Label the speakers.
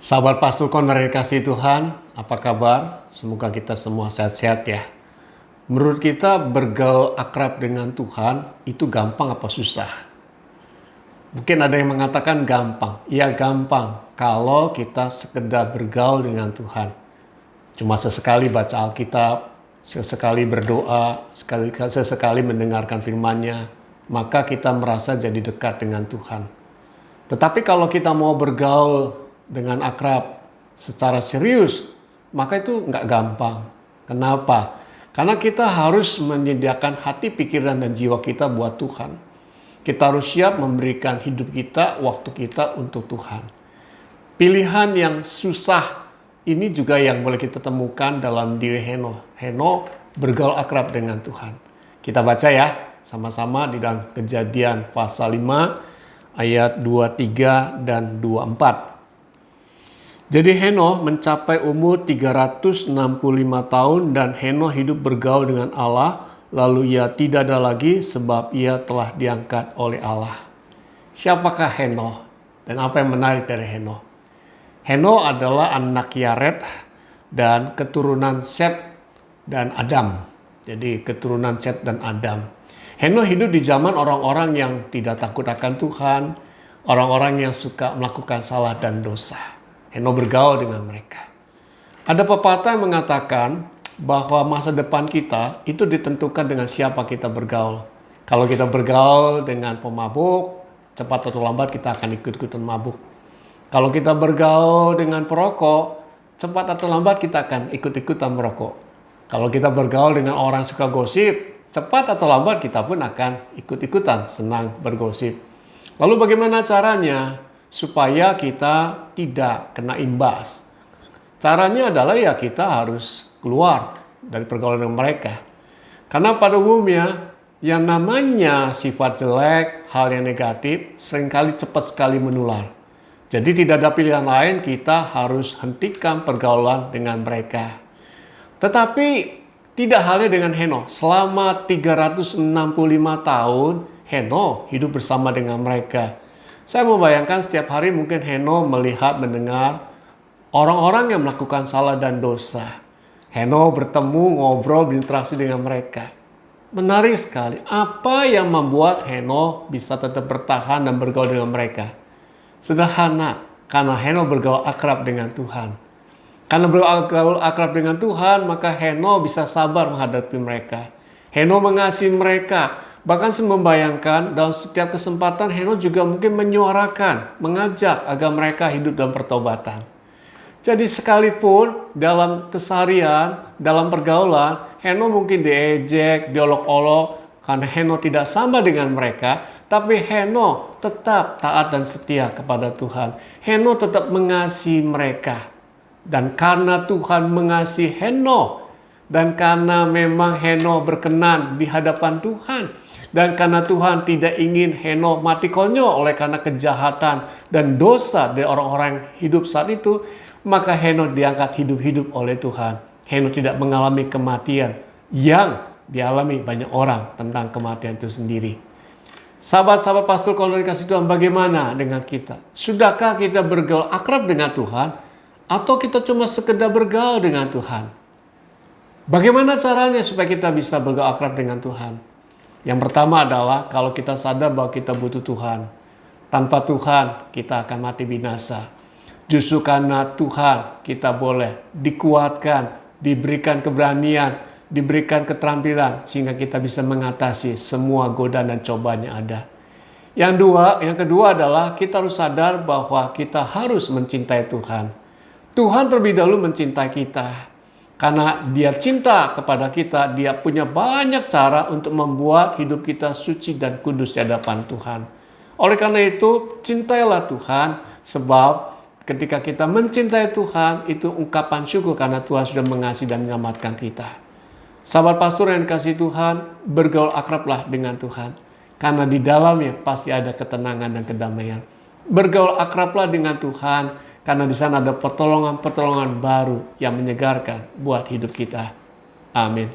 Speaker 1: Sahabat Pastor Konrad yang kasih Tuhan, apa kabar? Semoga kita semua sehat-sehat ya. Menurut kita bergaul akrab dengan Tuhan itu gampang apa susah? Mungkin ada yang mengatakan gampang. Iya gampang kalau kita sekedar bergaul dengan Tuhan. Cuma sesekali baca Alkitab, sesekali berdoa, sesekali mendengarkan firman-Nya, maka kita merasa jadi dekat dengan Tuhan. Tetapi kalau kita mau bergaul dengan akrab secara serius, maka itu nggak gampang. Kenapa? Karena kita harus menyediakan hati, pikiran, dan jiwa kita buat Tuhan. Kita harus siap memberikan hidup kita, waktu kita untuk Tuhan. Pilihan yang susah ini juga yang boleh kita temukan dalam diri Henokh. Henokh bergaul akrab dengan Tuhan. Kita baca ya, sama-sama di dalam Kejadian pasal 5 ayat 23 dan 24. Jadi Henokh mencapai umur 365 tahun dan Henokh hidup bergaul dengan Allah, lalu ia tidak ada lagi sebab ia telah diangkat oleh Allah. Siapakah Henokh dan apa yang menarik dari Henokh? Henokh adalah anak Yared dan keturunan Set dan Adam. Jadi keturunan Set dan Adam. Henokh hidup di zaman orang-orang yang tidak takut akan Tuhan, orang-orang yang suka melakukan salah dan dosa. Henokh bergaul dengan mereka. Ada pepatah yang mengatakan bahwa masa depan kita itu ditentukan dengan siapa kita bergaul. Kalau kita bergaul dengan pemabuk, cepat atau lambat kita akan ikut-ikutan mabuk. Kalau kita bergaul dengan perokok, cepat atau lambat kita akan ikut-ikutan merokok. Kalau kita bergaul dengan orang suka gosip, cepat atau lambat kita pun akan ikut-ikutan senang bergosip. Lalu bagaimana caranya supaya kita tidak kena imbas? Caranya adalah ya kita harus keluar dari pergaulan dengan mereka. Karena pada umumnya yang namanya sifat jelek, hal yang negatif seringkali cepat sekali menular. Jadi tidak ada pilihan lain, kita harus hentikan pergaulan dengan mereka. Tetapi tidak halnya dengan Henokh. Selama 365 tahun Henokh hidup bersama dengan mereka. Saya membayangkan setiap hari mungkin Henokh melihat, mendengar orang-orang yang melakukan salah dan dosa. Henokh bertemu, ngobrol, berinteraksi dengan mereka. Menarik sekali. Apa yang membuat Henokh bisa tetap bertahan dan bergaul dengan mereka? Sederhana, karena Henokh bergaul akrab dengan Tuhan. Karena bergaul akrab dengan Tuhan, maka Henokh bisa sabar menghadapi mereka. Henokh mengasihi mereka. Bahkan saya membayangkan dalam setiap kesempatan Henokh juga mungkin menyuarakan, mengajak agar mereka hidup dalam pertobatan. Jadi sekalipun dalam keseharian, dalam pergaulan, Henokh mungkin diejek, diolok-olok karena Henokh tidak sama dengan mereka, tapi Henokh tetap taat dan setia kepada Tuhan. Henokh tetap mengasihi mereka. Dan karena Tuhan mengasihi Henokh, dan karena memang Henokh berkenan di hadapan Tuhan, dan karena Tuhan tidak ingin Henokh mati konyol oleh karena kejahatan dan dosa dari orang-orang hidup saat itu, maka Henokh diangkat hidup-hidup oleh Tuhan. Henokh tidak mengalami kematian yang dialami banyak orang tentang kematian itu sendiri. Sahabat-sahabat Pastor Konrad kasih Tuhan, bagaimana dengan kita? Sudahkah kita bergaul akrab dengan Tuhan? Atau kita cuma sekedar bergaul dengan Tuhan? Bagaimana caranya supaya kita bisa bergaul akrab dengan Tuhan? Yang pertama adalah kalau kita sadar bahwa kita butuh Tuhan. Tanpa Tuhan kita akan mati binasa. Justru karena Tuhan kita boleh dikuatkan, diberikan keberanian, diberikan keterampilan sehingga kita bisa mengatasi semua godaan dan cobaan yang ada. Yang kedua adalah kita harus sadar bahwa kita harus mencintai Tuhan. Tuhan terlebih dahulu mencintai kita. Karena dia cinta kepada kita, dia punya banyak cara untuk membuat hidup kita suci dan kudus di hadapan Tuhan. Oleh karena itu, cintailah Tuhan, sebab ketika kita mencintai Tuhan, itu ungkapan syukur karena Tuhan sudah mengasihi dan menyelamatkan kita. Sahabat pastor yang dikasihi Tuhan, bergaul akrablah dengan Tuhan. Karena di dalamnya pasti ada ketenangan dan kedamaian. Bergaul akrablah dengan Tuhan, karena di sana ada pertolongan-pertolongan baru yang menyegarkan buat hidup kita. Amin.